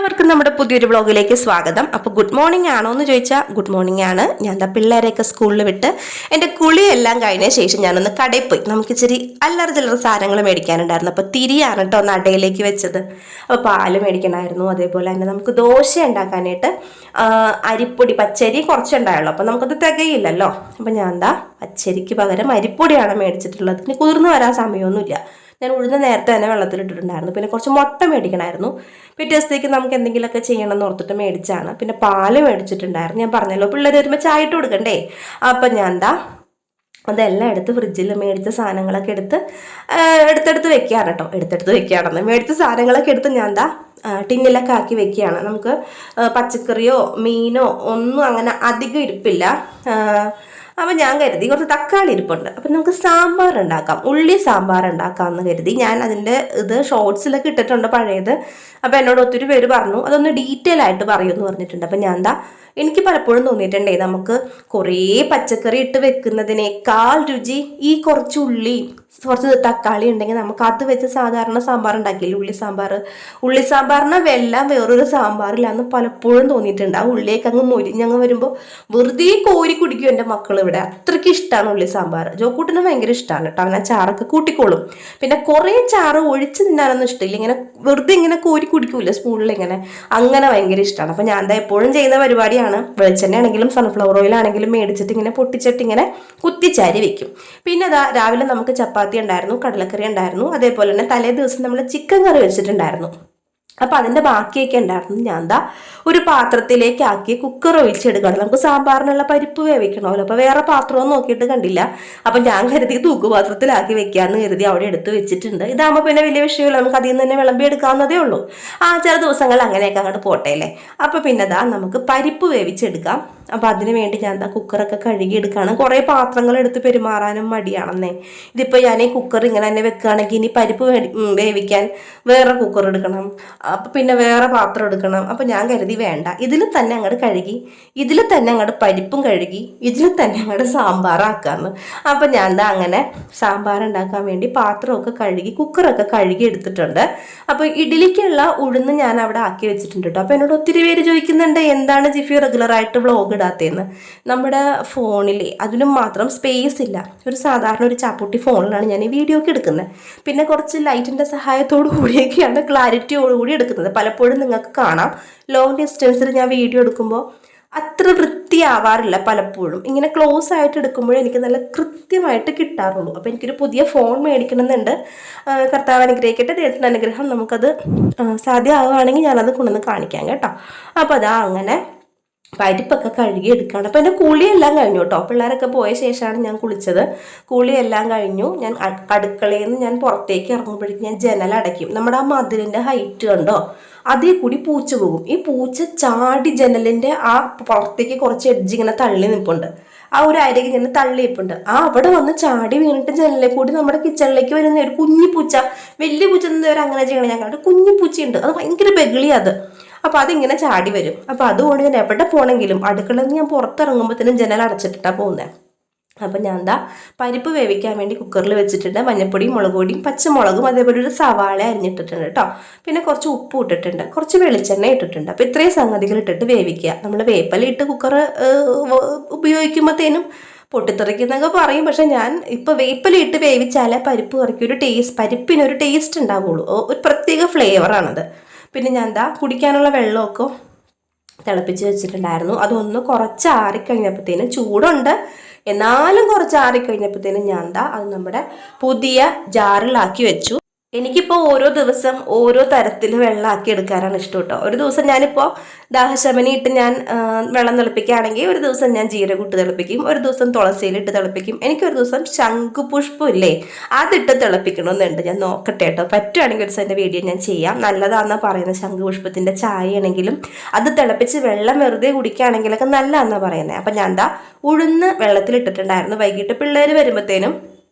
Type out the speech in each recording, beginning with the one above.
എല്ലാവർക്കും നമ്മുടെ പുതിയൊരു വ്ളോഗിലേക്ക് സ്വാഗതം. അപ്പോൾ ഗുഡ് മോർണിംഗ് ആണോ എന്ന് ചോദിച്ചാൽ ഗുഡ് മോർണിംഗ് ആണ്. ഞാൻ എന്താ പിള്ളേരെയൊക്കെ സ്കൂളിൽ വിട്ട് എൻ്റെ കുളിയെല്ലാം കഴിഞ്ഞ ശേഷം ഞാനൊന്ന് കടയിൽ പോയി. നമുക്ക് ഇച്ചിരി അല്ലറ ചില്ലറ സാധനങ്ങൾ മേടിക്കാനുണ്ടായിരുന്നു. അപ്പോൾ തിരിയാണ് കേട്ടോ നടയിലേക്ക് വെച്ചത്. അപ്പോൾ പാല് മേടിക്കണമായിരുന്നു. അതേപോലെ തന്നെ നമുക്ക് ദോശ ഉണ്ടാക്കാനായിട്ട് അരിപ്പൊടി പച്ചരി കുറച്ചുണ്ടായുള്ളൂ. അപ്പോൾ നമുക്കത് തികയില്ലല്ലോ. അപ്പോൾ ഞാൻ എന്താ പച്ചരിക്ക് പകരം അരിപ്പൊടിയാണ് മേടിച്ചിട്ടുള്ളത്. ഇനി കുതിർന്ന് വരാൻ സമയമൊന്നുമില്ല. ഞാൻ ഉഴുന്ന നേരത്തെ തന്നെ വെള്ളത്തിലിട്ടിട്ടുണ്ടായിരുന്നു. പിന്നെ കുറച്ച് മുട്ട മേടിക്കണമായിരുന്നു. പിറ്റേ ദിവസത്തേക്ക് നമുക്ക് എന്തെങ്കിലുമൊക്കെ ചെയ്യണം എന്ന് ഓർത്തിട്ട് മേടിച്ചാണ്. പിന്നെ പാല് മേടിച്ചിട്ടുണ്ടായിരുന്നു. ഞാൻ പറഞ്ഞല്ലോ പിള്ളേർ വരുമ്പോൾ ചായ ഇട്ട് കൊടുക്കണ്ടേ. അപ്പം ഞാൻ എന്താ അതെല്ലാം എടുത്ത് ഫ്രിഡ്ജിൽ മേടിച്ച സാധനങ്ങളൊക്കെ എടുത്തെടുത്ത് വെക്കുകയാണ് കേട്ടോ. എടുത്തെടുത്ത് വെക്കുകയാണെന്ന് മേടിച്ച സാധനങ്ങളൊക്കെ എടുത്ത് ഞാൻ എന്താ ടിന്നിലൊക്കെ ആക്കി വെക്കുകയാണ്. നമുക്ക് പച്ചക്കറിയോ മീനോ ഒന്നും അങ്ങനെ അധികം ഇരിപ്പില്ല. അപ്പം ഞാൻ കരുതി കുറച്ച് തക്കാളി ഇരിപ്പുണ്ട്. അപ്പം നമുക്ക് സാമ്പാർ ഉണ്ടാക്കാം, ഉള്ളി സാമ്പാർ ഉണ്ടാക്കാമെന്ന് കരുതി. ഞാൻ അതിൻ്റെ ഷോർട്സിലൊക്കെ ഇട്ടിട്ടുണ്ട് പഴയത്. അപ്പം എന്നോട് ഒത്തിരി പേര് പറഞ്ഞു അതൊന്ന് ഡീറ്റെയിൽ ആയിട്ട് പറയുമെന്ന് പറഞ്ഞിട്ടുണ്ട്. അപ്പം ഞാൻ എനിക്ക് പലപ്പോഴും തോന്നിയിട്ടുണ്ടേ നമുക്ക് കുറേ പച്ചക്കറി ഇട്ട് വെക്കുന്നതിനേക്കാൾ രുചി ഈ കുറച്ച് ഉള്ളി കുറച്ച് തക്കാളി ഉണ്ടെങ്കിൽ നമുക്ക് അത് വെച്ച് സാധാരണ സാമ്പാർ ഉണ്ടാക്കിയില്ലേ, ഉള്ളി സാമ്പാറിന് വെല്ലാം വേറൊരു സാമ്പാറില്ലാന്ന് പലപ്പോഴും തോന്നിയിട്ടുണ്ട്. ആ ഉള്ളിയൊക്കെ അങ്ങ് മൊരിഞ്ഞങ്ങ് വരുമ്പോൾ വെറുതെ കോരി കുടിക്കും എൻ്റെ മക്കൾ ഇവിടെ. അത്രയ്ക്ക് ഇഷ്ടമാണ് ഉള്ളി സാമ്പാർ. ജോക്കൂട്ടിന് ഭയങ്കര ഇഷ്ടമാണ് കേട്ടോ. അവൻ ആ ചാറൊക്കെ കൂട്ടിക്കോളും. പിന്നെ കുറേ ചാറ് ഒഴിച്ച് തിന്നാനൊന്നും ഇഷ്ടമില്ല. ഇങ്ങനെ വെറുതെ ഇങ്ങനെ കോരി കുടിക്കൂല സ്പൂണിൽ ഇങ്ങനെ, അങ്ങനെ ഭയങ്കര ഇഷ്ടമാണ്. അപ്പം ഞാൻ എന്താ എപ്പോഴും ചെയ്യുന്ന പരിപാടിയാണ്, വെളിച്ചെണ്ണ ആണെങ്കിലും സൺഫ്ലവർ ഓയിൽ ആണെങ്കിലും മേടിച്ചിട്ട് ഇങ്ങനെ പൊട്ടിച്ചിട്ട് ഇങ്ങനെ കുത്തിച്ചാരി വെക്കും. പിന്നെ അതാ രാവിലെ നമുക്ക് ചപ്പാത്തി ഉണ്ടായിരുന്നു, കടലക്കറി ഉണ്ടായിരുന്നു. അതേപോലെ തന്നെ തലേ ദിവസം നമ്മൾ ചിക്കൻ കറി വെച്ചിട്ടുണ്ടായിരുന്നു. അപ്പം അതിൻ്റെ ബാക്കിയൊക്കെ ഉണ്ടായിരുന്നു. ഞാൻ എന്താ ഒരു പാത്രത്തിലേക്ക് ആക്കി കുക്കർ ഒഴിച്ചെടുക്കണം. നമുക്ക് സാമ്പാറിനുള്ള പരിപ്പ് വേവിക്കണമല്ലോ. അപ്പോൾ വേറെ പാത്രമൊന്നും നോക്കിയിട്ട് കണ്ടില്ല. അപ്പം ഞാൻ കരുതി തൂക്കുപാത്രത്തിലാക്കി വെക്കാമെന്ന് കരുതി അവിടെ എടുത്ത് വെച്ചിട്ടുണ്ട്. ഇതാകുമ്പോൾ പിന്നെ വലിയ വിഷയമില്ല, നമുക്ക് അതിൽ നിന്ന് തന്നെ വിളമ്പി എടുക്കാവുന്നതേ ഉള്ളൂ. ചില ദിവസങ്ങൾ അങ്ങനെയൊക്കെ അങ്ങോട്ട് പോട്ടെ അല്ലേ. അപ്പം പിന്നെ നമുക്ക് പരിപ്പ് വേവിച്ചെടുക്കാം. അപ്പം അതിന് വേണ്ടി ഞാൻ കുക്കറൊക്കെ കഴുകി എടുക്കുകയാണ്. കുറേ പാത്രങ്ങൾ എടുത്ത് പെരുമാറാനും മടിയാണെന്നേ. ഇതിപ്പോൾ ഞാൻ ഈ കുക്കർ ഇങ്ങനെ തന്നെ വെക്കുകയാണെങ്കിൽ ഇനി പരിപ്പ് വേവിക്കാൻ വേറെ കുക്കർ എടുക്കണം, അപ്പം പിന്നെ വേറെ പാത്രം എടുക്കണം. അപ്പം ഞാൻ കരുതി വേണ്ട, ഇതിൽ തന്നെ അങ്ങോട്ട് കഴുകി, ഇതിൽ തന്നെ അങ്ങോട്ട് പരിപ്പും കഴുകി, ഇതിൽ തന്നെ അങ്ങോട്ട് സാമ്പാറാക്കാമെന്ന്. അപ്പം ഞാൻ അങ്ങനെ സാമ്പാർ ഉണ്ടാക്കാൻ വേണ്ടി പാത്രമൊക്കെ കഴുകി കുക്കറൊക്കെ കഴുകി എടുത്തിട്ടുണ്ട്. അപ്പോൾ ഇഡ്ഡലിക്കുള്ള ഉഴുന്ന് ഞാൻ അവിടെ ആക്കി വെച്ചിട്ടുണ്ട് കേട്ടോ. അപ്പോൾ എന്നോട് ഒത്തിരി പേര് ചോദിക്കുന്നുണ്ട് എന്താണ് ജിഫി റെഗുലറായിട്ട് വ്ളോഗ് ഇടാത്തതെന്ന്. നമ്മുടെ ഫോണിൽ അതിനും മാത്രം സ്പേസ് ഇല്ല. ഒരു സാധാരണ ഒരു ചാപ്പൂട്ടി ഫോണിലാണ് ഞാൻ ഈ വീഡിയോ ഒക്കെ എടുക്കുന്നത്. പിന്നെ കുറച്ച് ലൈറ്റിൻ്റെ സഹായത്തോടു കൂടിയൊക്കെയാണ് ക്ലാരിറ്റിയോടുകൂടി എടുക്കുന്നത്. പലപ്പോഴും നിങ്ങൾക്ക് കാണാം ലോങ് ഡിസ്റ്റൻസിൽ ഞാൻ വീഡിയോ എടുക്കുമ്പോൾ അത്ര വൃത്തിയാവാറില്ല. പലപ്പോഴും ഇങ്ങനെ ക്ലോസ് ആയിട്ട് എടുക്കുമ്പോഴേ എനിക്ക് നല്ല കൃത്യമായിട്ട് കിട്ടാറുള്ളൂ. അപ്പോൾ എനിക്കൊരു പുതിയ ഫോൺ മേടിക്കണമെന്നുണ്ട്. കർത്താവ് അനുഗ്രഹിക്കട്ടെ, ദൈവത്തിൻ്റെ അനുഗ്രഹം നമുക്കത് സാധ്യമാവുകയാണെങ്കിൽ ഞാനത് കൊണ്ടുവന്ന് കാണിക്കാം കേട്ടോ. അപ്പോൾ അതാ അങ്ങനെ പരിപ്പൊക്കെ കഴുകി എടുക്കുകയാണ്. അപ്പോൾ എൻ്റെ കുളിയെല്ലാം കഴിഞ്ഞു കേട്ടോ. പിള്ളേരൊക്കെ പോയ ശേഷമാണ് ഞാൻ കുളിച്ചത്. കുളിയെല്ലാം കഴിഞ്ഞു. ഞാൻ അടുക്കളയിൽ നിന്ന് ഞാൻ പുറത്തേക്ക് ഇറങ്ങുമ്പോഴേക്കും ഞാൻ ജനലടയ്ക്കും. നമ്മുടെ ആ മതിലിൻ്റെ ഹൈറ്റ് കണ്ടോ, അതേ കൂടി പൂച്ച പോകും. ഈ പൂച്ച ചാടി ജനലിൻ്റെ ആ പുറത്തേക്ക് കുറച്ച് എഡ്ജ് ഇങ്ങനെ തള്ളി നിൽപ്പുണ്ട്. ആ ഒരു അരക്ക് ഇങ്ങനെ തള്ളിയിപ്പുണ്ട്. അവിടെ വന്ന് ചാടി വീണിട്ട് ജനലിലെ കൂടി നമ്മുടെ കിച്ചണിലേക്ക് വരുന്ന ഒരു കുഞ്ഞു പൂച്ച. വലിയ പൂച്ച എന്നവർ അങ്ങനെ ചെയ്യണം. ഞാൻ കണ്ടു കുഞ്ഞു പൂച്ചയുണ്ട്, അത് ഭയങ്കര ബഗിളി അത്. അപ്പോൾ അതിങ്ങനെ ചാടി വരും. അപ്പോൾ അതുകൊണ്ട് ഞാൻ എവിടെ പോകണമെങ്കിലും അടുക്കളയിൽ നിന്ന് ഞാൻ പുറത്തിറങ്ങുമ്പോഴത്തേനും ജനൽ അടച്ചിട്ടിട്ടാണ് പോകുന്നത്. അപ്പം ഞാൻ പരിപ്പ് വേവിക്കാൻ വേണ്ടി കുക്കറിൽ വെച്ചിട്ടുണ്ട്. മഞ്ഞപ്പൊടിയും മുളക് പൊടിയും പച്ചമുളകും അതേപോലെ ഒരു സവാള അരിഞ്ഞിട്ടിട്ടുണ്ട് കേട്ടോ. പിന്നെ കുറച്ച് ഉപ്പ് ഇട്ടിട്ടുണ്ട്, കുറച്ച് വെളിച്ചെണ്ണ ഇട്ടിട്ടുണ്ട്. അപ്പോൾ ഇത്രയും സംഗതികൾ ഇട്ടിട്ട് വേവിക്കുക. നമ്മൾ വേപ്പല ഇട്ട് കുക്കർ ഉപയോഗിക്കുമ്പോഴത്തേനും പൊട്ടിത്തെറിക്കുന്നൊക്കെ പറയും. പക്ഷെ ഞാൻ ഇപ്പോൾ വേപ്പില ഇട്ട് വേവിച്ചാലേ പരിപ്പ് കറിക്കൊരു പരിപ്പിനൊരു ടേസ്റ്റ് ഉണ്ടാവുള്ളൂ. ഒരു പ്രത്യേക ഫ്ലേവറാണത്. പിന്നെ ഞാൻ കുടിക്കാനുള്ള വെള്ളമൊക്കെ തിളപ്പിച്ച് വെച്ചിട്ടുണ്ടായിരുന്നു. അതൊന്ന് കുറച്ച് ആറിക്കഴിഞ്ഞപ്പോഴത്തേനും ചൂടുണ്ട്, എന്നാലും കുറച്ച് ആറിക്കഴിഞ്ഞപ്പോഴത്തേനും ഞാൻ അത് നമ്മുടെ പുതിയ ജാറിലാക്കി വെച്ചു. എനിക്കിപ്പോൾ ഓരോ ദിവസം ഓരോ തരത്തിൽ വെള്ളമാക്കി എടുക്കാനാണ് ഇഷ്ടം കേട്ടോ. ഒരു ദിവസം ഞാനിപ്പോൾ ദാഹശമനി ഇട്ട് ഞാൻ വെള്ളം തിളപ്പിക്കുകയാണെങ്കിൽ ഒരു ദിവസം ഞാൻ ജീരകം ഇട്ട് തിളപ്പിക്കും, ഒരു ദിവസം തുളസിയിലിട്ട് തിളപ്പിക്കും. എനിക്കൊരു ദിവസം ശംഖുപുഷ്പം ഇല്ലേ അതിട്ട് തിളപ്പിക്കണമെന്നുണ്ട്. ഞാൻ നോക്കട്ടെ കേട്ടോ, പറ്റുവാണെങ്കിൽ ഒരു ദിവസം എൻ്റെ വീഡിയോ ഞാൻ ചെയ്യാം. നല്ലതാണെന്നാണ് പറയുന്നത്. ശംഖുപുഷ്പത്തിൻ്റെ ചായ ആണെങ്കിലും അത് തിളപ്പിച്ച് വെള്ളം വെറുതെ കുടിക്കുകയാണെങ്കിലൊക്കെ നല്ലതാണെന്നാണ് പറയുന്നത്. അപ്പം ഞാൻ ഉഴുന്ന് വെള്ളത്തിലിട്ടിട്ടുണ്ടായിരുന്നു. വൈകിട്ട് പിള്ളേർ വരുമ്പോഴത്തേനും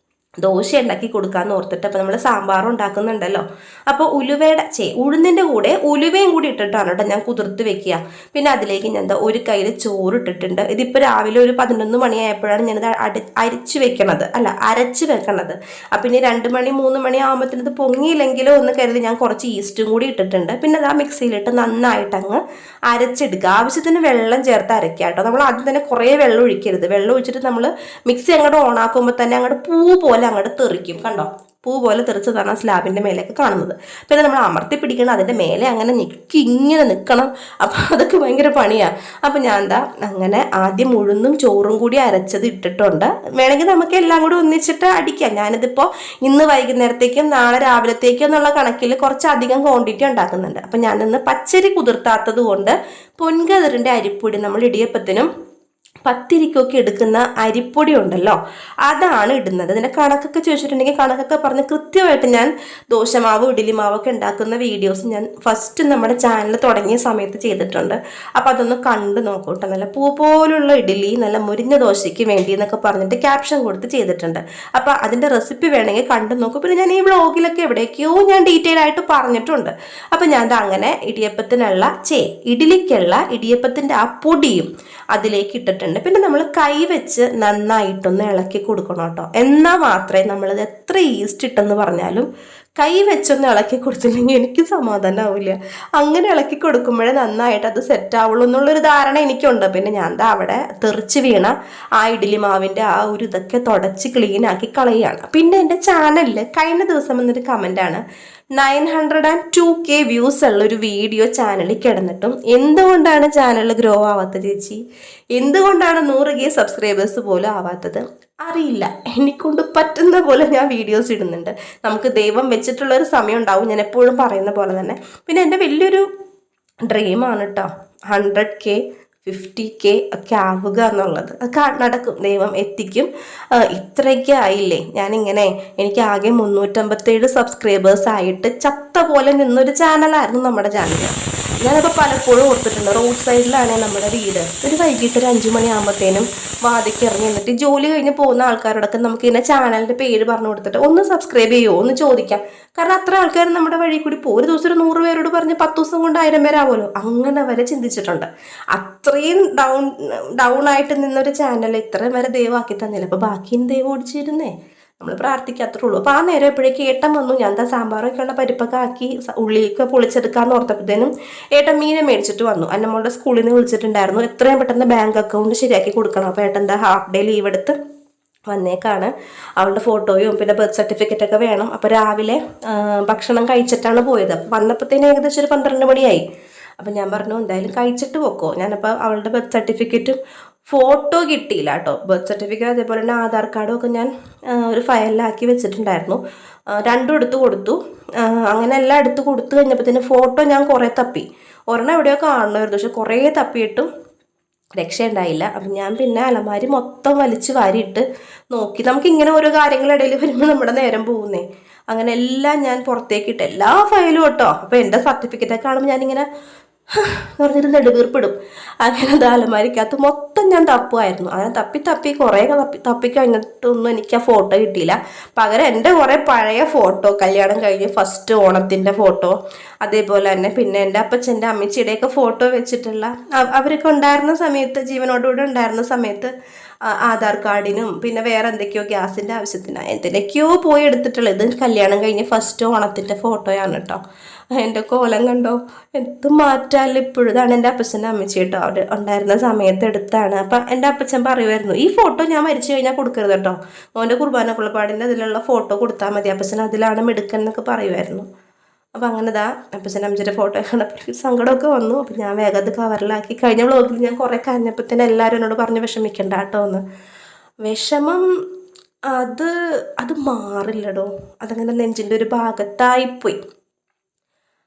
ദോശ ഉണ്ടാക്കി കൊടുക്കാമെന്ന് ഓർത്തിട്ട് അപ്പോൾ നമ്മൾ സാമ്പാർ ഉണ്ടാക്കുന്നുണ്ടല്ലോ. അപ്പോൾ ഉലുവയുടെ ഉഴുന്നിൻ്റെ കൂടെ ഉലുവയും കൂടി ഇട്ടിട്ടാണ് കേട്ടോ ഞാൻ കുതിർത്ത് വെക്കുക. പിന്നെ അതിലേക്ക് ഞാൻ എന്താ ഒരു കയ്യിൽ ചോറ് ഇട്ടിട്ടുണ്ട്. ഇതിപ്പോൾ രാവിലെ ഒരു 11 മണിയായപ്പോഴാണ് ഞാനിത് അരച്ച് വെക്കണത്. അപ്പം ഇനി 2 മണി 3 മണി ആകുമ്പോഴത്തേന് ഇത് പൊങ്ങിയില്ലെങ്കിലോ എന്ന് കരുതി ഞാൻ കുറച്ച് ഈസ്റ്റും കൂടി ഇട്ടിട്ടുണ്ട്. പിന്നെ അത് ആ മിക്സിയിലിട്ട് നന്നായിട്ട് അങ്ങ് അരച്ചെടുക്കുക. ആവശ്യത്തിന് വെള്ളം ചേർത്ത് അരയ്ക്കുക കേട്ടോ. നമ്മൾ ആദ്യം തന്നെ കുറേ വെള്ളം ഒഴിക്കരുത്. വെള്ളം ഒഴിച്ചിട്ട് നമ്മൾ മിക്സി അങ്ങോട്ട് ഓണാക്കുമ്പോൾ തന്നെ അങ്ങോട്ട് പൂ പോലെ അങ്ങോട്ട് തെറിക്കും. കണ്ടോ, പൂ പോലെ തെറിച്ചതാണ് സ്ലാബിൻ്റെ മേലേക്ക് കാണുന്നത്. പിന്നെ നമ്മൾ അമർത്തി പിടിക്കണം, അതിൻ്റെ മേലെ അങ്ങനെ ഇങ്ങനെ നിൽക്കണം. അപ്പം അതൊക്കെ ഭയങ്കര പണിയാണ്. അപ്പം ഞാൻ എന്താ അങ്ങനെ ആദ്യം ഉഴുന്നും ചോറും കൂടി അരച്ചത് ഇട്ടിട്ടുണ്ട്. വേണമെങ്കിൽ നമുക്ക് എല്ലാം കൂടി ഒന്നിച്ചിട്ട് അടിക്കാം. ഞാനിതിപ്പോൾ ഇന്ന് വൈകുന്നേരത്തേക്കും നാളെ രാവിലത്തേക്കും എന്നുള്ള കണക്കിൽ കുറച്ചധികം ക്വാണ്ടിറ്റി ഉണ്ടാക്കുന്നുണ്ട്. അപ്പം ഞാനിന്ന് പച്ചരി കുതിർത്താത്തത് കൊണ്ട് പൊൻകതിറിൻ്റെ അരിപ്പൊടി നമ്മൾ ഇടിയപ്പത്തിനും പത്തിരിക്കൊക്കെ എടുക്കുന്ന അരിപ്പൊടി ഉണ്ടല്ലോ, അതാണ് ഇടുന്നത്. ഇതിൻ്റെ കണക്കൊക്കെ ചോദിച്ചിട്ടുണ്ടെങ്കിൽ കണക്കൊക്കെ പറഞ്ഞ് കൃത്യമായിട്ട് ഞാൻ ദോശമാവ് ഇഡ്ഡലി മാവൊക്കെ ഉണ്ടാക്കുന്ന വീഡിയോസ് ഞാൻ ഫസ്റ്റ് നമ്മുടെ ചാനൽ തുടങ്ങിയ സമയത്ത് ചെയ്തിട്ടുണ്ട്. അപ്പോൾ അതൊന്ന് കണ്ടു നോക്കൂട്ടോ. നല്ല പൂ പോലുള്ള ഇഡ്ഡലി, നല്ല മുരിഞ്ഞ ദോശയ്ക്ക് വേണ്ടി എന്നൊക്കെ പറഞ്ഞിട്ട് ക്യാപ്ഷൻ കൊടുത്ത് ചെയ്തിട്ടുണ്ട്. അപ്പോൾ അതിൻ്റെ റെസിപ്പി വേണമെങ്കിൽ കണ്ടു നോക്കും. പിന്നെ ഞാൻ ഈ വ്ളോഗിലൊക്കെ എവിടേക്കോ ഞാൻ ഡീറ്റെയിൽ ആയിട്ട് പറഞ്ഞിട്ടുണ്ട്. അപ്പോൾ ഞാൻ അങ്ങനെ ഇഡ്ഡലിക്കുള്ള ഇടിയപ്പത്തിൻ്റെ ആ പൊടിയും അതിലേക്ക് ഇട്ടിട്ടുണ്ട്. പിന്നെ നമ്മൾ കൈ വെച്ച് നന്നായിട്ടൊന്ന് ഇളക്കി കൊടുക്കണം കേട്ടോ. എന്നാൽ മാത്രമേ നമ്മളത് എത്ര ഈസ്റ്റ് ഇട്ടെന്ന് പറഞ്ഞാലും കൈ വെച്ചൊന്ന് ഇളക്കി കൊടുത്തില്ലെങ്കിൽ എനിക്ക് സമാധാനമാവില്ല. അങ്ങനെ ഇളക്കി കൊടുക്കുമ്പോഴേ നന്നായിട്ട് അത് സെറ്റ് ആവുള്ളൂ എന്നുള്ളൊരു ധാരണ എനിക്കുണ്ട്. പിന്നെ ഞാൻ അവിടെ തെറിച്ച് വീണ ആ ഇഡ്ഡലി മാവിൻ്റെ ആ ഒരു ഇതൊക്കെ തുടച്ച് ക്ലീനാക്കി കളയുകയാണ്. പിന്നെ എൻ്റെ ചാനലിൽ കഴിഞ്ഞ ദിവസം വന്നൊരു കമൻ്റാണ്, 902K വ്യൂസ് ഉള്ള ഒരു വീഡിയോ ചാനലിൽ കിടന്നിട്ടും എന്തുകൊണ്ടാണ് ചാനൽ ഗ്രോ ആവാത്തത് ചേച്ചി, എന്തുകൊണ്ടാണ് 100K സബ്സ്ക്രൈബേഴ്സ് പോലും ആവാത്തത്? അറിയില്ല. എനിക്കൊണ്ട് പറ്റുന്ന പോലെ ഞാൻ വീഡിയോസ് ഇടുന്നുണ്ട്. നമുക്ക് ദൈവം വെച്ചിട്ടുള്ളൊരു സമയം ഉണ്ടാവും, ഞാൻ എപ്പോഴും പറയുന്ന പോലെ തന്നെ. പിന്നെ എൻ്റെ വലിയൊരു ഡ്രീമാണ് കേട്ടോ 100K 50K ഒക്കെ ആവുക എന്നുള്ളത്. അത് നടക്കും, ദൈവം എത്തിക്കും. ഇത്രയൊക്കെ ആയില്ലേ, ഞാനിങ്ങനെ എനിക്ക് ആകെ 357 സബ്സ്ക്രൈബേഴ്സ് ആയിട്ട് ചത്ത പോലെ നിന്നൊരു ചാനലായിരുന്നു നമ്മുടെ ചാനൽ. ഞാനപ്പോൾ പലപ്പോഴും ഓർത്തിട്ടുണ്ട്, റോഡ് സൈഡിലാണ് നമ്മുടെ വീട്. ഒരു വൈകിട്ട് ഒരു 5 മണിയാകുമ്പോഴത്തേനും വാതിക്ക് ഇറങ്ങി എന്നിട്ട് ജോലി കഴിഞ്ഞ് പോകുന്ന ആൾക്കാരോടൊക്കെ നമുക്ക് ഇങ്ങനെ ചാനലിൻ്റെ പേര് പറഞ്ഞു കൊടുത്തിട്ട് ഒന്ന് സബ്സ്ക്രൈബ് ചെയ്യുമോ ഒന്ന് ചോദിക്കാം. കാരണം അത്ര ആൾക്കാർ നമ്മുടെ വഴി കൂടി പോകും. ഒരു ദിവസം ഒരു 100 പേരോട് പറഞ്ഞ് 10 ദിവസം കൊണ്ട് 1000 പേരാവുമല്ലോ. അങ്ങനെ വരെ ചിന്തിച്ചിട്ടുണ്ട്. അത്രയും ഡൗൺ ആയിട്ട് നിന്നൊരു ചാനൽ ഇത്രയും വരെ ദൈവമാക്കി തന്നില്ല. അപ്പോൾ ബാക്കിയും ദൈവം ഓടിച്ചിരുന്നേ, നമ്മൾ പ്രാർത്ഥിക്കാത്രേ ഉള്ളൂ. അപ്പോൾ ആ നേരം എപ്പോഴേക്ക് ഏട്ടൻ വന്നു. ഞാൻ സാമ്പാറൊക്കെ ഉള്ള പരിപ്പൊക്കെ ആക്കി ഉള്ളിയൊക്കെ പൊളിച്ചെടുക്കാമെന്ന് ഓർത്തപ്പോഴത്തേനും ഏട്ടൻ മീനെ മേടിച്ചിട്ട് വന്നു. അന്നമ്മളുടെ സ്കൂളിൽ നിന്ന് വിളിച്ചിട്ടുണ്ടായിരുന്നു, എത്രയും പെട്ടെന്ന് ബാങ്ക് അക്കൗണ്ട് ശരിയാക്കി കൊടുക്കണം. അപ്പോൾ ഏട്ടൻ ഹാഫ് ഡേ ലീവ് എടുത്ത് വന്നേക്കാണ്. അവളുടെ ഫോട്ടോയും പിന്നെ ബർത്ത് സർട്ടിഫിക്കറ്റൊക്കെ വേണം. അപ്പോൾ രാവിലെ ഭക്ഷണം കഴിച്ചിട്ടാണ് പോയത്. അപ്പോൾ വന്നപ്പോഴത്തേനും ഏകദേശം ഒരു 12 മണിയായി. അപ്പം ഞാൻ പറഞ്ഞു എന്തായാലും കഴിച്ചിട്ട് പോക്കോ. ഞാനപ്പോൾ അവളുടെ ബർത്ത് സർട്ടിഫിക്കറ്റും ഫോട്ടോ കിട്ടിയില്ല കേട്ടോ. ബർത്ത് സർട്ടിഫിക്കറ്റ് അതേപോലെ തന്നെ ആധാർ കാർഡും ഒക്കെ ഞാൻ ഒരു ഫയലിലാക്കി വെച്ചിട്ടുണ്ടായിരുന്നു. രണ്ടും എടുത്ത് കൊടുത്തു. അങ്ങനെ എല്ലാം എടുത്ത് കൊടുത്തു കഴിഞ്ഞപ്പോഴത്തേന് ഫോട്ടോ ഞാൻ കുറേ തപ്പി. ഒരെണ്ണം എവിടെയോ കാണണമായിരുന്നു, പക്ഷെ കുറേ തപ്പിയിട്ടും രക്ഷയുണ്ടായില്ല. അപ്പം ഞാൻ പിന്നെ അലമാരി മൊത്തം വലിച്ച് വാരിയിട്ട് നോക്കി. നമുക്കിങ്ങനെ ഓരോ കാര്യങ്ങളിടയിൽ വരുമ്പോൾ നമ്മുടെ നേരം പോകുന്നേ. അങ്ങനെ എല്ലാം ഞാൻ പുറത്തേക്കിട്ട് എല്ലാ ഫയലും കേട്ടോ. അപ്പോൾ എൻ്റെ സർട്ടിഫിക്കറ്റൊക്കെ കാണുമ്പോൾ ഞാനിങ്ങനെ എന്ന് പറഞ്ഞിട്ട് നെടുവീർപ്പിടും. അങ്ങനെ അത് അലമാരിക്കകത്ത് മൊത്തം ഞാൻ തപ്പുമായിരുന്നു. അങ്ങനെ തപ്പി കുറേ തപ്പിക്കഴിഞ്ഞിട്ടൊന്നും എനിക്ക് ആ ഫോട്ടോ കിട്ടിയില്ല. പകരം എൻ്റെ കുറേ പഴയ ഫോട്ടോ, കല്യാണം കഴിഞ്ഞ് ഫസ്റ്റ് ഓണത്തിൻ്റെ ഫോട്ടോ, അതേപോലെ തന്നെ പിന്നെ എൻ്റെ അപ്പച്ചൻ്റെ അമ്മച്ചിയുടെയൊക്കെ ഫോട്ടോ വെച്ചിട്ടുള്ള അവരൊക്കെ ഉണ്ടായിരുന്ന സമയത്ത്, ജീവനോടുകൂടെ ഉണ്ടായിരുന്ന സമയത്ത് ആധാർ കാർഡിനും പിന്നെ വേറെ എന്തൊക്കെയോ ഗ്യാസിൻ്റെ ആവശ്യത്തിന് എന്തിനൊക്കെയോ പോയി എടുത്തിട്ടുള്ളത്. ഇത് കല്യാണം കഴിഞ്ഞ് ഫസ്റ്റ് ഓണത്തിൻ്റെ ഫോട്ടോയാണ് കേട്ടോ. എൻ്റെ കോലം കണ്ടോ, എന്ത് മാറ്റാല്ല ഇപ്പോഴും. ഇതാണ് എൻ്റെ അപ്പച്ചൻ്റെ അമ്മച്ചി കേട്ടോ, അവിടെ ഉണ്ടായിരുന്ന സമയത്ത് എടുത്താണ്. അപ്പം എൻ്റെ അപ്പച്ചൻ പറയുമായിരുന്നു, ഈ ഫോട്ടോ ഞാൻ മരിച്ചു കഴിഞ്ഞാൽ കൊടുക്കരുത് കേട്ടോ, മോൻ്റെ കുർബാന കുളപ്പാടിൻ്റെ അതിലുള്ള ഫോട്ടോ കൊടുത്താൽ മതി, അപ്പച്ചൻ അതിലാണ് മെടുക്കൻ എന്നൊക്കെ പറയുമായിരുന്നു. അപ്പം അങ്ങനെ അപ്പച്ചൻ്റെ അമ്മച്ചിയുടെ ഫോട്ടോ കണ്ടപ്പോൾ സങ്കടമൊക്കെ വന്നു. അപ്പം ഞാൻ വേഗം അത് കവറിലാക്കി. കഴിഞ്ഞ വ്ളോഗിൽ ഞാൻ കുറേ കരഞ്ഞപ്പോഴത്തേനും എല്ലാവരും എന്നോട് പറഞ്ഞ് വിഷമിക്കണ്ട കേട്ടോ എന്ന്. വിഷമം അത് മാറില്ലടോ, അതങ്ങനെ നെഞ്ചിൻ്റെ ഒരു ഭാഗത്തായിപ്പോയി.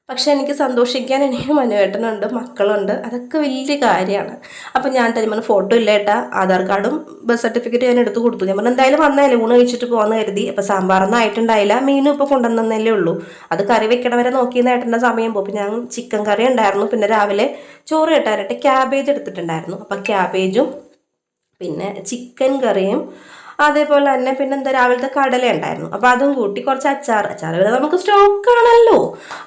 പക്ഷെ എനിക്ക് സന്തോഷിക്കാൻ എനിക്ക് മനുവേട്ടനുണ്ട്, മക്കളുണ്ട്, അതൊക്കെ വലിയ കാര്യമാണ്. അപ്പം ഞാൻ തന്നെ ഫോട്ടോ ഇല്ല ഏട്ടാ, ആധാർ കാർഡും ബർത്ത് സർട്ടിഫിക്കറ്റ് ഞാൻ എടുത്ത് കൊടുത്തു. ഞാൻ പറഞ്ഞു എന്തായാലും വന്നാലേ ഊണ് കഴിച്ചിട്ട് പോകാമെന്ന് കരുതി. അപ്പം സാമ്പാറൊന്നും ആയിട്ടുണ്ടായില്ല, മീനും ഇപ്പോൾ കൊണ്ടുവന്നേ ഉള്ളൂ. അത് കറി വെക്കണ വരെ നോക്കിയെന്ന് ഏട്ടൻ്റെ സമയം പോകും. അപ്പം ഞാൻ ചിക്കൻ കറി ഉണ്ടായിരുന്നു, പിന്നെ രാവിലെ ചോറ് കേട്ടാനായിട്ട് ക്യാബേജ് എടുത്തിട്ടുണ്ടായിരുന്നു. അപ്പം ക്യാബേജും പിന്നെ ചിക്കൻ കറിയും അതേപോലെ തന്നെ പിന്നെ എന്താ രാവിലത്തെ കടല ഉണ്ടായിരുന്നു. അപ്പോൾ അതും കൂട്ടി കുറച്ച് അച്ചാറുകൾ നമുക്ക് സ്റ്റോക്കാണല്ലോ.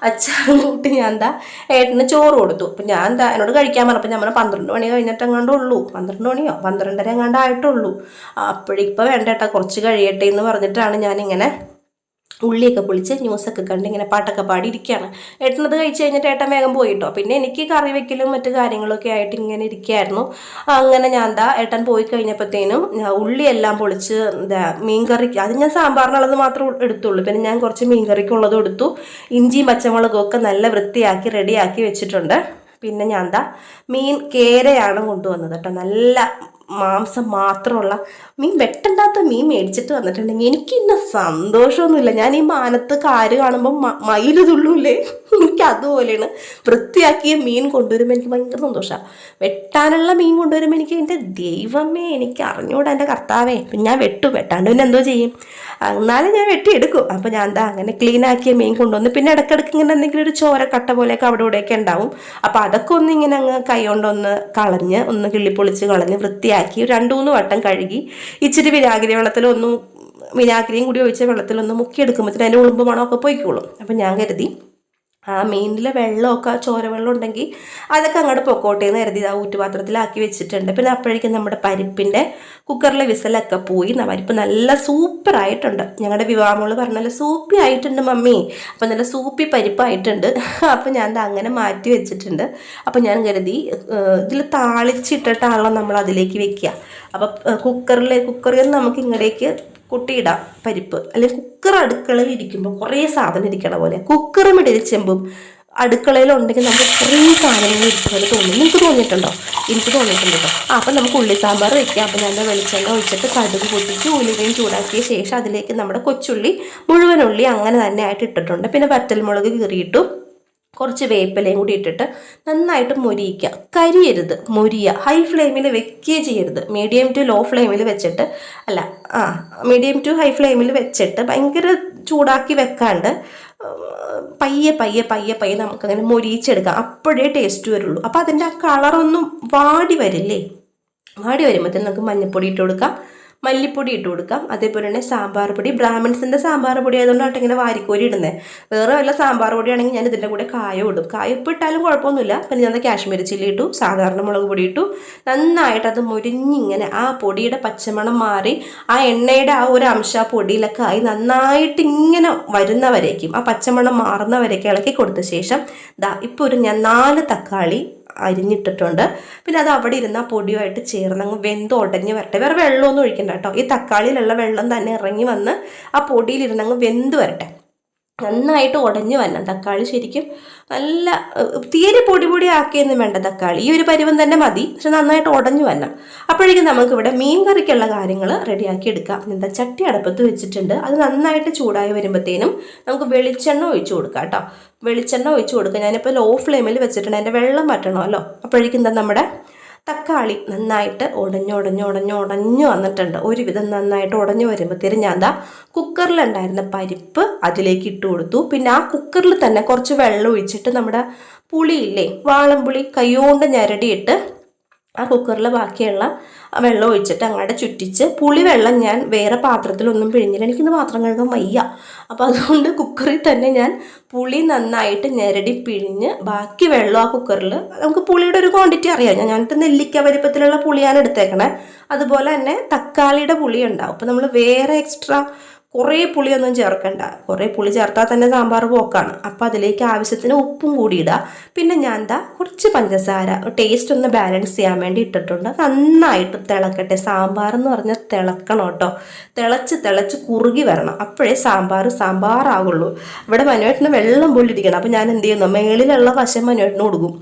അച്ചാറും കൂട്ടി ഞാൻ എന്താ ഏട്ടന് ചോറ് കൊടുത്തു. അപ്പം ഞാൻ എന്താ എന്നോട് കഴിക്കാൻ പറഞ്ഞപ്പോൾ നമ്മൾ 12 മണി കഴിഞ്ഞിട്ട് എങ്ങാണ്ടേ ഉള്ളൂ, 12 മണിയോ 12:30 എങ്ങാണ്ടായിട്ടുള്ളൂ. അപ്പോഴിപ്പോൾ വേണ്ട ഏട്ടാ കുറച്ച് കഴിയട്ടെ എന്ന് പറഞ്ഞിട്ടാണ് ഞാനിങ്ങനെ ഉള്ളിയൊക്കെ പൊളിച്ച് ന്യൂസൊക്കെ കണ്ട് ഇങ്ങനെ പാട്ടൊക്കെ പാടി ഇരിക്കുകയാണ്. ഏട്ടനത് കഴിച്ച് കഴിഞ്ഞിട്ട് ഏട്ടൻ വേഗം പോയിട്ടോ. പിന്നെ എനിക്ക് കറി വെക്കലും മറ്റു കാര്യങ്ങളൊക്കെ ആയിട്ട് ഇങ്ങനെ ഇരിക്കുകയായിരുന്നു. അങ്ങനെ ഞാൻ എന്താ ഏട്ടൻ പോയി കഴിഞ്ഞപ്പോഴത്തേനും ഉള്ളിയെല്ലാം പൊളിച്ച് എന്താ മീൻകറിക്ക് അത് ഞാൻ സാമ്പാറിനുള്ളത് മാത്രം എടുത്തുള്ളൂ. പിന്നെ ഞാൻ കുറച്ച് മീൻകറിക്കുള്ളതും എടുത്തു. ഇഞ്ചിയും പച്ചമുളകും ഒക്കെ നല്ല വൃത്തിയാക്കി റെഡിയാക്കി വെച്ചിട്ടുണ്ട്. പിന്നെ ഞാൻ എന്താ മീൻ കേരയാണ് കൊണ്ടുവന്നത് കേട്ടോ. നല്ല മാംസം മാത്രമുള്ള മീൻ, വെട്ടണ്ടാത്ത മീൻ മേടിച്ചിട്ട് വന്നിട്ടുണ്ടെങ്കിൽ എനിക്ക് ഇന്ന സന്തോഷമൊന്നുമില്ല. ഞാൻ ഈ മാനത്ത് കാര് കാണുമ്പോൾ മയിൽ തുള്ളൂല്ലേ, എനിക്ക് അതുപോലെയാണ്. വൃത്തിയാക്കിയ മീൻ കൊണ്ടുവരുമ്പോൾ എനിക്ക് ഭയങ്കര സന്തോഷമാണ്. വെട്ടാനുള്ള മീൻ കൊണ്ടുവരുമ്പോൾ എനിക്ക് എൻ്റെ ദൈവമേ, എനിക്ക് അറിഞ്ഞൂടാ എൻ്റെ കർത്താവേ. ഞാൻ വെട്ടാണ്ട് പിന്നെ എന്തോ ചെയ്യും, എന്നാലും ഞാൻ വെട്ടിയെടുക്കും. അപ്പോൾ ഞാൻ എന്താ അങ്ങനെ ക്ലീൻ ആക്കിയ മീൻ കൊണ്ടുവന്ന് പിന്നെ ഇടയ്ക്കിടയ്ക്ക് ഇങ്ങനെ എന്തെങ്കിലും ഒരു ചോരക്കട്ട പോലെയൊക്കെ അവിടെ ഇവിടെയൊക്കെ ഉണ്ടാവും. അപ്പോൾ അതൊക്കെ ഒന്ന് ഇങ്ങനെ അങ്ങ് കൈ കൊണ്ടൊന്ന് കളഞ്ഞ് ഒന്ന് കിള്ളിപ്പൊളിച്ച് കളഞ്ഞ് വൃത്തിയാക്കി 2-3 വട്ടം കഴുകി ഇച്ചിരി വിനാഗിരിയും കൂടി ഒഴിച്ച വെള്ളത്തിലൊന്ന് മുക്കിയെടുക്കുമ്പോഴത്തേന് അതിൻ്റെ ഉളുമ്പ് മണമൊക്കെ പോയിക്കോളും. അപ്പം ഞാൻ കരുതി ആ മീനിലെ വെള്ളമൊക്കെ ചോരവെള്ളം ഉണ്ടെങ്കിൽ അതൊക്കെ അങ്ങോട്ട് പൊക്കോട്ടെ എന്ന് കരുതി ആ ഊറ്റുപാത്രത്തിലാക്കി വെച്ചിട്ടുണ്ട്. പിന്നെ അപ്പോഴേക്കും നമ്മുടെ പരിപ്പിൻ്റെ കുക്കറിലെ വിസലൊക്കെ പോയി. പരിപ്പ് നല്ല സൂപ്പറായിട്ടുണ്ട്. ഞങ്ങളുടെ വിവാഹമോള് പറഞ്ഞല്ലോ സൂപ്പി ആയിട്ടുണ്ട് മമ്മി, അപ്പം നല്ല സൂപ്പി പരിപ്പായിട്ടുണ്ട്. അപ്പം ഞാൻ അങ്ങനെ മാറ്റി വെച്ചിട്ടുണ്ട്. അപ്പം ഞാൻ കരുതി ഇതിൽ താളിച്ചിട്ടിട്ടാണല്ലോ നമ്മൾ അതിലേക്ക് വെക്കുക. അപ്പം കുക്കറിൽ നമുക്ക് ഇങ്ങടേക്ക് കുട്ടിയിടാം പരിപ്പ്. അല്ലെങ്കിൽ കുക്കർ അടുക്കളയിൽ ഇരിക്കുമ്പോൾ കുറേ സാധനം ഇരിക്കണ പോലെ കുക്കറും ഇടിച്ചെമ്പും അടുക്കളയിലുണ്ടെങ്കിൽ നമുക്ക് കുറേ സാധനങ്ങൾ ഇരിക്കുന്നത് തോന്നും. നിങ്ങൾക്ക് തോന്നിയിട്ടുണ്ടോ? എനിക്ക് തോന്നിയിട്ടുണ്ട് കേട്ടോ. അപ്പം നമുക്ക് ഉള്ളി സാമ്പാർ വയ്ക്കാം. അപ്പം ഞാൻ വെളിച്ചെണ്ണ ഒഴിച്ചിട്ട് കടുക് പൊട്ടിച്ച് ഉലുവയും ചൂടാക്കിയ ശേഷം അതിലേക്ക് നമ്മുടെ കൊച്ചുള്ളി, മുഴുവൻ ഉള്ളി അങ്ങനെ തന്നെ ആയിട്ട് ഇട്ടിട്ടുണ്ട്. പിന്നെ വറ്റൽമുളക് കീറിയിട്ടു, കുറച്ച് വേപ്പിലയും കൂടി ഇട്ടിട്ട് നന്നായിട്ട് മൊരിയിക്കുക. കരിയരുത്, മൊരിയുക. ഹൈ ഫ്ലെയിമിൽ വെക്കുകയും ചെയ്യരുത്. മീഡിയം ടു ലോ ഫ്ലെയിമിൽ വെച്ചിട്ട് മീഡിയം ടു ഹൈ ഫ്ലെയിമിൽ വെച്ചിട്ട് ഭയങ്കര ചൂടാക്കി വെക്കാണ്ട് പയ്യെ പയ്യെ പയ്യെ പയ്യെ നമുക്കങ്ങനെ മൊരിയിച്ചെടുക്കാം. അപ്പോഴേ ടേസ്റ്റ് വരുള്ളൂ. അപ്പോൾ അതിൻ്റെ ആ കളറൊന്നും വാടി വരില്ലേ. വാടി വരുമ്പോഴത്തേന് നമുക്ക് മഞ്ഞൾപ്പൊടി ഇട്ട് കൊടുക്കാം, മല്ലിപ്പൊടി ഇട്ട് കൊടുക്കാം. അതേപോലെ തന്നെ സാമ്പാർ പൊടി, ബ്രാഹ്മിൺസിൻ്റെ സാമ്പാർ പൊടി ആയതുകൊണ്ടാണ് ഇങ്ങനെ വാരിക്കോരി ഇടുന്നത്. വേറെ വല്ല സാമ്പാർ പൊടിയാണെങ്കിൽ ഞാൻ ഇതിൻ്റെ കൂടെ കായം ഇടും. കായം ഇപ്പം ഇട്ടാലും കുഴപ്പമൊന്നുമില്ല. പിന്നെ ഞാൻ കാശ്മീരി ചില്ലി ഇട്ടു, സാധാരണ മുളക് പൊടി ഇട്ടു. നന്നായിട്ട് അത് മുരിഞ്ഞിങ്ങനെ ആ പൊടിയുടെ പച്ചമണം മാറി ആ എണ്ണയുടെ ആ ഒരു അംശം ആ പൊടിയിലൊക്കെ ആയി നന്നായിട്ട് ഇങ്ങനെ വരുന്നവരേക്കും, ആ പച്ചമണം മാറുന്നവരേക്കും ഇളക്കി കൊടുത്ത ശേഷം ഇപ്പോൾ ഞാൻ 4 തക്കാളി അരിഞ്ഞിട്ടിട്ടുണ്ട്. പിന്നെ അത് അവിടെ ഇരുന്ന് ആ പൊടിയുമായിട്ട് ചേർന്ന് അങ്ങ് വെന്ത് ഉടഞ്ഞ് വരട്ടെ. വേറെ വെള്ളമൊന്നും ഒഴിക്കണ്ട കേട്ടോ. ഈ തക്കാളിയിലുള്ള വെള്ളം തന്നെ ഇറങ്ങി വന്ന് ആ പൊടിയിലിരുന്ന് അങ്ങ് വെന്ത് വരട്ടെ. നന്നായിട്ട് ഉടഞ്ഞു വരണം തക്കാളി. ശരിക്കും നല്ല തീരെ പൊടി ആക്കിയൊന്നും വേണ്ട തക്കാളി. ഈ ഒരു പരുവം തന്നെ മതി, പക്ഷെ നന്നായിട്ട് ഉടഞ്ഞു വരണം. അപ്പോഴേക്കും നമുക്കിവിടെ മീൻ കറിക്കുള്ള കാര്യങ്ങൾ റെഡിയാക്കി എടുക്കാം. എന്താ ചട്ടി അടുപ്പത്ത് വെച്ചിട്ടുണ്ട്. അത് നന്നായിട്ട് ചൂടായി വരുമ്പോഴത്തേനും നമുക്ക് വെളിച്ചെണ്ണ ഒഴിച്ചു കൊടുക്കാം കേട്ടോ. വെളിച്ചെണ്ണ ഒഴിച്ചു കൊടുക്കുക. ഞാനിപ്പോൾ ലോ ഫ്ലെയിമിൽ വെച്ചിട്ടുണ്ട്, അതിൻ്റെ വെള്ളം വറ്റണമല്ലോ. അപ്പോഴേക്കും എന്താ നമ്മുടെ തക്കാളി നന്നായിട്ട് ഉടഞ്ഞു വന്നിട്ടുണ്ട്. ഒരുവിധം നന്നായിട്ട് ഉടഞ്ഞു വരുമ്പോഴത്തേനും ഞാൻ കുക്കറിലുണ്ടായിരുന്ന പരിപ്പ് അതിലേക്ക് ഇട്ട് കൊടുത്തു. പിന്നെ ആ കുക്കറിൽ തന്നെ കുറച്ച് വെള്ളം ഒഴിച്ചിട്ട് നമ്മുടെ പുളിയില്ലേ, വാളംപുളി കൈകൊണ്ട് ഞരടിയിട്ട് ആ കുക്കറിൽ ബാക്കിയുള്ള വെള്ളം ഒഴിച്ചിട്ട് അങ്ങോട്ട് ചുറ്റിച്ച്, പുളി വെള്ളം ഞാൻ വേറെ പാത്രത്തിലൊന്നും പിഴിഞ്ഞില്ല, എനിക്കിന്ന് പാത്രം കഴുകാൻ വയ്യ. അപ്പോൾ അതുകൊണ്ട് കുക്കറിൽ തന്നെ ഞാൻ പുളി നന്നായിട്ട് ഞെരടി പിഴിഞ്ഞ് ബാക്കി വെള്ളം ആ കുക്കറിൽ, നമുക്ക് പുളിയുടെ ഒരു ക്വാണ്ടിറ്റി അറിയാം. ഞാനിട്ട് നെല്ലിക്ക വലിപ്പത്തിലുള്ള പുളിയാണ് എടുത്തേക്കണേ. അതുപോലെ തന്നെ തക്കാളിയുടെ പുളി ഉണ്ടാവും. അപ്പോൾ നമ്മൾ വേറെ എക്സ്ട്രാ കുറേ പുളിയൊന്നും ചേർക്കണ്ട. കുറേ പുളി ചേർത്താൽ തന്നെ സാമ്പാർ പോക്കാണ്. അപ്പോൾ അതിലേക്ക് ആവശ്യത്തിന് ഉപ്പും കൂടി ഇടുക. പിന്നെ ഞാൻ കുറച്ച് പഞ്ചസാര ടേസ്റ്റ് ഒന്ന് ബാലൻസ് ചെയ്യാൻ വേണ്ടി ഇട്ടിട്ടുണ്ട്. നന്നായിട്ട് തിളക്കട്ടെ. സാമ്പാർ എന്ന് പറഞ്ഞാൽ തിളക്കണം കേട്ടോ. തിളച്ച് കുറുകി വരണം. അപ്പോഴേ സാമ്പാറാകുള്ളൂ. ഇവിടെ മനുവേട്ടന് വെള്ളം പോലെ ഇരിക്കണം. അപ്പോൾ ഞാൻ എന്ത് ചെയ്യുന്നു, മേളിലുള്ള വശം മനുവേട്ടന് കൊടുക്കും,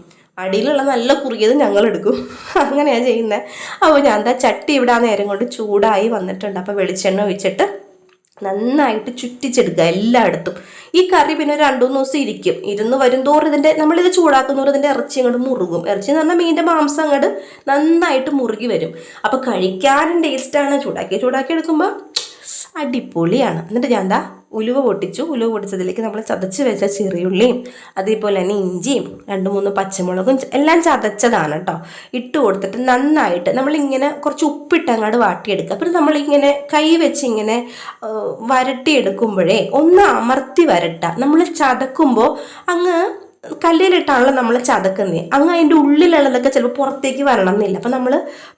അടിയിലുള്ള നല്ല കുറുകിയത് ഞങ്ങളെടുക്കും. അങ്ങനെയാണ് ചെയ്യുന്നത്. അപ്പോൾ ഞാൻ ചട്ടി ഇവിടെ ആ നേരം കൊണ്ട് ചൂടായി വന്നിട്ടുണ്ട്. അപ്പോൾ വെളിച്ചെണ്ണ ഒഴിച്ചിട്ട് നന്നായിട്ട് ചുറ്റിച്ചെടുക്കുക എല്ലായിടത്തും. ഈ കറി പിന്നെ ഒരു 2-3 ദിവസം ഇരിക്കും. ഇരുന്ന് വരും തോറും നമ്മളിത് ചൂടാക്കുന്നതോറും ഇതിൻ്റെ ഇറച്ചി അങ്ങോട്ട് മുറുകും. ഇറച്ചി എന്ന് പറഞ്ഞാൽ മീൻ്റെ മാംസം അങ്ങോട്ട് നന്നായിട്ട് മുറുകി വരും. അപ്പോൾ കഴിക്കാനും ടേസ്റ്റാണ്. ചൂടാക്കി എടുക്കുമ്പോൾ അടിപൊളിയാണ്. എന്നിട്ട് ഞാൻ എന്താ ഉലുവ പൊട്ടിച്ചു. ഉലുവ പൊട്ടിച്ചതിലേക്ക് നമ്മൾ ചതച്ച് വെച്ച ചെറിയുള്ളിയും അതേപോലെ തന്നെ ഇഞ്ചിയും 2-3 പച്ചമുളകും എല്ലാം ചതച്ചതാണ് കേട്ടോ ഇട്ട് കൊടുത്തിട്ട് നന്നായിട്ട് നമ്മളിങ്ങനെ കുറച്ച് ഉപ്പിട്ട് അങ്ങോട്ട് വാട്ടിയെടുക്കുക. പിന്നെ നമ്മളിങ്ങനെ കൈ വെച്ച് ഇങ്ങനെ വരട്ടിയെടുക്കുമ്പോഴേ ഒന്ന് അമർത്തി വരട്ടുക. നമ്മൾ ചതക്കുമ്പോൾ അങ്ങ് കല്ലിലിട്ടാണല്ലോ നമ്മൾ ചതക്കുന്നത്, അങ്ങ് അതിൻ്റെ ഉള്ളിലുള്ളതൊക്കെ ചിലപ്പോൾ പുറത്തേക്ക് വരണം എന്നില്ല. അപ്പം നമ്മൾ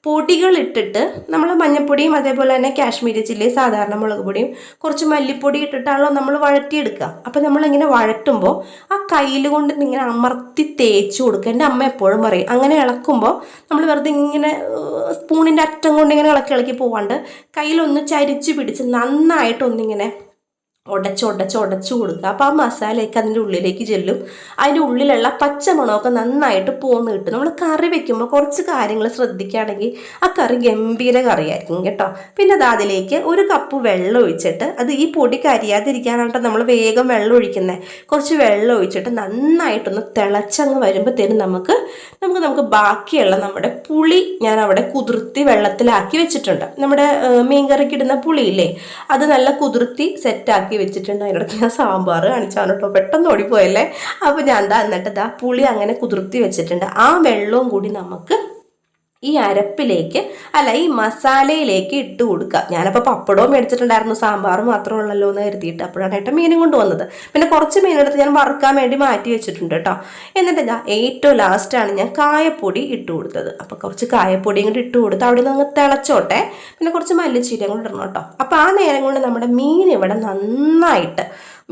പൊടികൾ ഇട്ടിട്ട് നമ്മൾ മഞ്ഞൾപ്പൊടിയും അതേപോലെ തന്നെ കാശ്മീരി ചില്ലി, സാധാരണ മുളക് പൊടിയും കുറച്ച് മല്ലിപ്പൊടി ഇട്ടിട്ടാണല്ലോ നമ്മൾ വഴറ്റിയെടുക്കുക. അപ്പം നമ്മളിങ്ങനെ വഴറ്റുമ്പോൾ ആ കയ്യിൽ കൊണ്ട് ഇങ്ങനെ അമർത്തി തേച്ച് കൊടുക്കുക. എൻ്റെ അമ്മ എപ്പോഴും പറയും അങ്ങനെ ഇളക്കുമ്പോൾ നമ്മൾ വെറുതെ ഇങ്ങനെ സ്പൂണിൻ്റെ അറ്റം കൊണ്ട് ഇങ്ങനെ ഇളക്കി ഇളക്കി പോവാണ്ട് കയ്യിലൊന്ന് ചരിച്ച് പിടിച്ച് നന്നായിട്ടൊന്നിങ്ങനെ ഉടച്ച് കൊടുക്കുക. അപ്പോൾ ആ മസാലയൊക്കെ അതിൻ്റെ ഉള്ളിലേക്ക് ചെല്ലും. അതിൻ്റെ ഉള്ളിലുള്ള പച്ചമണമൊക്കെ നന്നായിട്ട് പോന്ന് കിട്ടും. നമ്മൾ കറി വെക്കുമ്പോൾ കുറച്ച് കാര്യങ്ങൾ ശ്രദ്ധിക്കുകയാണെങ്കിൽ ആ കറി ഗംഭീര കറിയായിരിക്കും കേട്ടോ. പിന്നെ അത് അതിലേക്ക് 1 കപ്പ് വെള്ളം ഒഴിച്ചിട്ട്, അത് ഈ പൊടി കരിയാതിരിക്കാനായിട്ട് നമ്മൾ വേഗം വെള്ളം ഒഴിക്കുന്നത്, കുറച്ച് വെള്ളം ഒഴിച്ചിട്ട് നന്നായിട്ടൊന്ന് തിളച്ചങ്ങ് വരുമ്പോഴത്തേനും നമുക്ക് ബാക്കിയുള്ള നമ്മുടെ പുളി ഞാൻ അവിടെ കുതിർത്തി വെള്ളത്തിലാക്കി വെച്ചിട്ടുണ്ട്. നമ്മുടെ മീൻകറിക്ക് ഇടുന്ന പുളിയില്ലേ, അത് നല്ല കുതിർത്തി സെറ്റാക്കി വെച്ചിട്ടുണ്ട്. അതിനിടയ്ക്ക് ഞാൻ സാമ്പാർ കാണിച്ചാണ് കേട്ടോ, പെട്ടെന്ന് ഓടിപ്പോയല്ലേ. അപ്പോൾ ഞാൻ എന്നിട്ട് പുളി അങ്ങനെ കുതിർത്തി വെച്ചിട്ടുണ്ട്. ആ വെള്ളവും കൂടി നമുക്ക് ഈ അരപ്പിലേക്ക് ഈ മസാലയിലേക്ക് ഇട്ട് കൊടുക്കുക. ഞാനപ്പോൾ പപ്പടവും മേടിച്ചിട്ടുണ്ടായിരുന്നു, സാമ്പാർ മാത്രമേ ഉള്ളല്ലോ എന്ന് കരുതിയിട്ട്. അപ്പോഴാണ് ഏട്ടൻ മീനും കൊണ്ടുവന്നത്. പിന്നെ കുറച്ച് മീനെടുത്ത് ഞാൻ വറുക്കാൻ വേണ്ടി മാറ്റി വെച്ചിട്ടുണ്ട് കേട്ടോ. എന്നിട്ട് ഏറ്റവും ലാസ്റ്റാണ് ഞാൻ കായപ്പൊടി ഇട്ട് കൊടുത്തത്. അപ്പോൾ കുറച്ച് കായപ്പൊടിയും കൂടി ഇട്ട് കൊടുത്ത് അവിടെ നിന്ന് തിളച്ചോട്ടെ. പിന്നെ കുറച്ച് മല്ലിച്ചീരയും കൂടി ഇടണം കേട്ടോ. അപ്പോൾ ആ നേരം കൊണ്ട് നമ്മുടെ മീൻ ഇവിടെ നന്നായിട്ട്,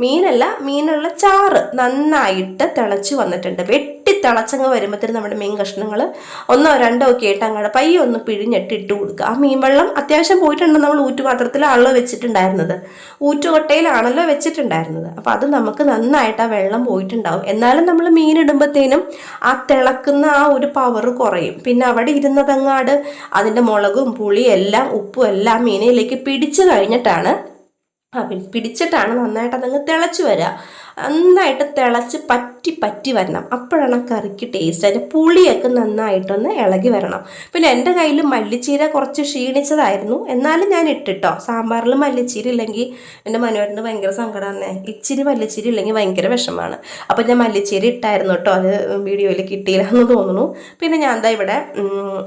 മീനുള്ള ചാറ് നന്നായിട്ട് തിളച്ച് വന്നിട്ടുണ്ട്. വെട്ടി തിളച്ചങ്ങ് വരുമ്പോഴത്തേനും നമ്മുടെ മീൻ കഷ്ണങ്ങൾ 1 or 2 ഒക്കെ ആയിട്ട് അങ്ങോട്ട് പയ്യെ ഒന്ന് പിഴിഞ്ഞിട്ട് കൊടുക്കുക. ആ മീൻ വെള്ളം അത്യാവശ്യം പോയിട്ടുണ്ട്. നമ്മൾ ഊറ്റുപാത്രത്തിലാണല്ലോ വെച്ചിട്ടുണ്ടായിരുന്നത്, ഊറ്റുകൊട്ടയിലാണല്ലോ വെച്ചിട്ടുണ്ടായിരുന്നത്. അപ്പോൾ അത് നമുക്ക് നന്നായിട്ട് ആ വെള്ളം പോയിട്ടുണ്ടാവും. എന്നാലും നമ്മൾ മീൻ ഇടുമ്പോഴത്തേനും ആ തിളക്കുന്ന ആ ഒരു പവർ കുറയും. പിന്നെ അവിടെ ഇരുന്നതങ്ങാട് അതിൻ്റെ മുളകും പുളിയും എല്ലാം ഉപ്പും എല്ലാം മീനിലേക്ക് പിടിച്ചിട്ടാണ് നന്നായിട്ട് അതങ്ങ് തിളച്ച് വരിക. നന്നായിട്ട് തിളച്ച് പറ്റി വരണം. അപ്പോഴാണ് കറിക്ക് ടേസ്റ്റ്. അതിൻ്റെ പുളിയൊക്കെ നന്നായിട്ടൊന്ന് ഇളകി വരണം. പിന്നെ എൻ്റെ കയ്യിൽ മല്ലിച്ചീര കുറച്ച് ക്ഷീണിച്ചതായിരുന്നു, എന്നാലും ഞാൻ ഇട്ടിട്ടോ. സാമ്പാറിൽ മല്ലിച്ചീര ഇല്ലെങ്കിൽ എൻ്റെ മനുവേട്ടന് ഭയങ്കര സങ്കടമാണ്. ഇച്ചിരി മല്ലിച്ചീര ഇല്ലെങ്കിൽ ഭയങ്കര വിഷമമാണ്. അപ്പോൾ ഞാൻ മല്ലിച്ചീര ഇട്ടായിരുന്നു കേട്ടോ. അത് വീഡിയോയിൽ കിട്ടിയില്ല എന്ന് തോന്നുന്നു. പിന്നെ ഞാൻ ഇവിടെ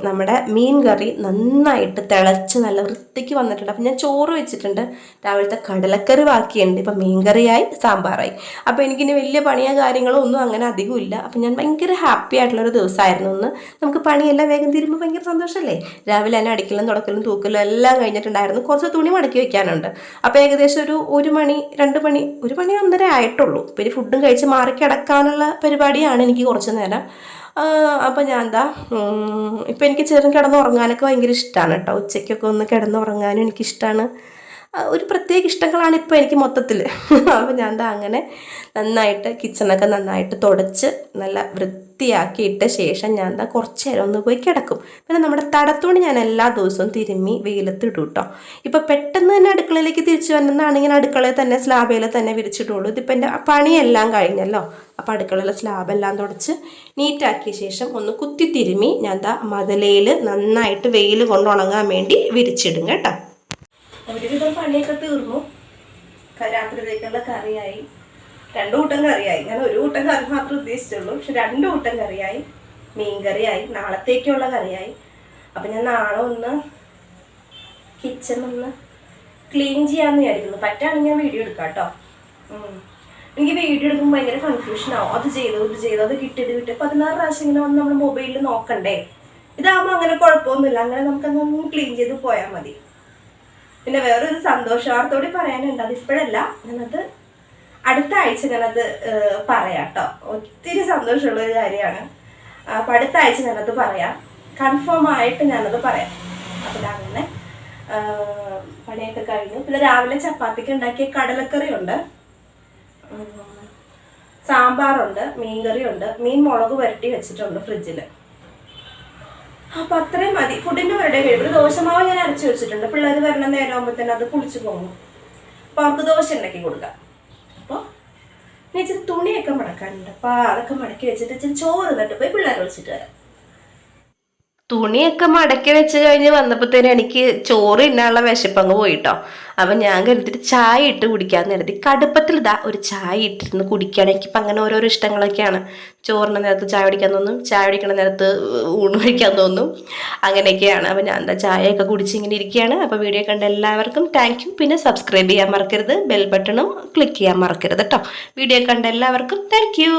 നമ്മുടെ മീൻ കറി നന്നായിട്ട് തിളച്ച് നല്ല വൃത്തിക്ക് വന്നിട്ടുണ്ട്. അപ്പം ഞാൻ ചോറ് വെച്ചിട്ടുണ്ട്, രാവിലത്തെ കടലക്കറി ബാക്കിയുണ്ട്. ഇപ്പം മീൻ കറിയായി, സാമ്പാറായി. അപ്പോൾ എനിക്കിനി വലിയ പണിയോ കാര്യങ്ങളോ ഒന്നും അങ്ങനെ അധികം ഇല്ല. അപ്പം ഞാൻ ഭയങ്കര ഹാപ്പി ആയിട്ടുള്ളൊരു ദിവസമായിരുന്നു. നമുക്ക് പണിയെല്ലാം വേഗം തീരുമ്പോൾ ഭയങ്കര സന്തോഷമല്ലേ. രാവിലെ തന്നെ അടിക്കലും തുടക്കലും തൂക്കലും എല്ലാം കഴിഞ്ഞിട്ടുണ്ടായിരുന്നു. കുറച്ച് തുണി മടക്കി വെക്കാനുണ്ട്. അപ്പോൾ ഏകദേശം ഒരു 1 മണി 2 മണി 1 മണി 1:30 ആയിട്ടുള്ളൂ. പിന്നെ ഫുഡും കഴിച്ച് മാറി കിടക്കാനുള്ള പരിപാടിയാണ് എനിക്ക് കുറച്ച് നേരം. അപ്പോൾ ഞാൻ ഇപ്പം എനിക്ക് കിടന്നുറങ്ങാനൊക്കെ ഭയങ്കര ഇഷ്ടമാണ് കേട്ടോ. ഉച്ചയ്ക്കൊക്കെ ഒന്ന് കിടന്നുറങ്ങാനും എനിക്കിഷ്ടമാണ്. ഒരു പ്രത്യേക ഇഷ്ടങ്ങളാണ് ഇപ്പോൾ എനിക്ക് മൊത്തത്തിൽ. അപ്പോൾ ഞാൻ അങ്ങനെ നന്നായിട്ട് കിച്ചണൊക്കെ നന്നായിട്ട് തുടച്ച് നല്ല വൃത്തിയാക്കിയിട്ട ശേഷം ഞാൻ കുറച്ച് നേരം ഒന്ന് പോയി കിടക്കും. പിന്നെ നമ്മുടെ തടത്തുണി ഞാൻ എല്ലാ ദിവസവും തിരുമ്മി വെയിലത്തിടും കേട്ടോ. ഇപ്പോൾ പെട്ടെന്ന് തന്നെ അടുക്കളയിലേക്ക് തിരിച്ചു വന്നതാണെങ്കിൽ അടുക്കളയിൽ തന്നെ സ്ലാബിൽ തന്നെ വിരിച്ചിട്ടുള്ളൂ. ഇതിപ്പോൾ എൻ്റെ പണിയെല്ലാം കഴിഞ്ഞല്ലോ. അപ്പോൾ അടുക്കളയിലെ സ്ലാബെല്ലാം തുടച്ച് നീറ്റാക്കിയ ശേഷം ഒന്ന് കുത്തി തിരുമ്മി ഞാൻ മതിലയിൽ നന്നായിട്ട് വെയിൽ കൊണ്ട് ഉണങ്ങാൻ വേണ്ടി വിരിച്ചിടും കേട്ടോ. ഒരുവിധം പണിയൊക്കെ തീർന്നു. രാത്രിയിലേക്കുള്ള കറിയായി, 2 കൂട്ടം കറിയായി. ഞാൻ 1 കൂട്ടം കറി മാത്രമേ ഉദ്ദേശിച്ചുള്ളൂ, പക്ഷെ 2 കൂട്ടം കറിയായി. മീൻ കറിയായി, നാളത്തേക്കുള്ള കറിയായി. അപ്പം ഞാൻ നാളെ ഒന്ന് കിച്ചൺ ഒന്ന് ക്ലീൻ ചെയ്യാമെന്ന് വിചാരിക്കുന്നു. പറ്റുകയാണെങ്കിൽ ഞാൻ വീഡിയോ എടുക്കാം കേട്ടോ. എനിക്ക് വീഡിയോ എടുക്കുമ്പോൾ ഭയങ്കര കൺഫ്യൂഷൻ ആവും. അത് ചെയ്തോ അത് കിട്ടിയത് 16 പ്രാവശ്യം ഇങ്ങനെ വന്ന് നമ്മൾ മൊബൈലിൽ നോക്കണ്ടേ. ഇതാകുമ്പോൾ അങ്ങനെ കുഴപ്പമൊന്നുമില്ല. അങ്ങനെ നമുക്കങ്ങ് ക്ലീൻ ചെയ്ത് പോയാൽ മതി. പിന്നെ വേറൊരു സന്തോഷവാർത്തോടെ പറയാനുണ്ട്. അതിപ്പോഴല്ല, ഞാനത് അടുത്ത ആഴ്ച ഞാനത് പറയാം കേട്ടോ. ഒത്തിരി സന്തോഷമുള്ളൊരു കാര്യമാണ്. അപ്പം അടുത്ത ആഴ്ച ഞാനത് പറയാം, കൺഫേം ആയിട്ട് ഞാനത് പറയാം. അപ്പം അങ്ങനെ പണിയൊക്കെ കഴിഞ്ഞു. പിന്നെ രാവിലെ ചപ്പാത്തിക്ക് ഉണ്ടാക്കിയ കടലക്കറി ഉണ്ട്, സാമ്പാറുണ്ട്, മീൻകറിയുണ്ട്, മീൻ മുളക് പുരട്ടി വെച്ചിട്ടുണ്ട് ഫ്രിഡ്ജിൽ. അപ്പം അത്രയും മതി. ഫുഡിൻ്റെ പരിപാടി കഴിയും. ഒരു ദോശമാവ് ഞാൻ അരച്ച് വെച്ചിട്ടുണ്ട്. പിള്ളേർ വരണ നേരം ആകുമ്പോൾ തന്നെ അത് കുളിച്ച് പോകും. അപ്പോൾ അവർക്ക് ദോശ ഉണ്ടാക്കി കൊടുക്കാം. അപ്പോൾ ഇനി ഇച്ചിരി തുണിയൊക്കെ മടക്കാനുണ്ട്. അപ്പോൾ അതൊക്കെ മടക്കി വെച്ചിട്ട് ഇച്ചിരി ചോറ് തട്ട് പോയി പിള്ളേരെ വിളിച്ചിട്ട് വരാം. തുണിയൊക്കെ മടക്കി വെച്ച് കഴിഞ്ഞ് വന്നപ്പോഴത്തേനും എനിക്ക് ചോറ് തിന്നാനുള്ള വിശപ്പങ്ങ് പോയിട്ടോ. അപ്പം ഞാൻ കരുതിയിട്ട് ചായ ഇട്ട് കുടിക്കാമെന്ന് കരുതി. കടുപ്പത്തിൽ ഇതാ ഒരു ചായ ഇട്ടിരുന്ന് കുടിക്കുകയാണ്. എനിക്കിപ്പം അങ്ങനെ ഓരോരോ ഇഷ്ടങ്ങളൊക്കെയാണ്. ചോറിൻ്റെ നേരത്ത് ചായ കുടിക്കാൻ തോന്നും, ചായ കുടിക്കണ നേരത്ത് ഊണ് കഴിക്കാൻ തോന്നും, അങ്ങനെയൊക്കെയാണ്. അപ്പം ഞാൻ എന്താ ചായയൊക്കെ കുടിച്ച് ഇങ്ങനെ ഇരിക്കുകയാണ്. അപ്പോൾ വീഡിയോ കണ്ട എല്ലാവർക്കും താങ്ക് യു. പിന്നെ സബ്സ്ക്രൈബ് ചെയ്യാൻ മറക്കരുത്, ബെൽ ബട്ടണും ക്ലിക്ക് ചെയ്യാൻ മറക്കരുത് കേട്ടോ. വീഡിയോ കണ്ട എല്ലാവർക്കും താങ്ക് യു.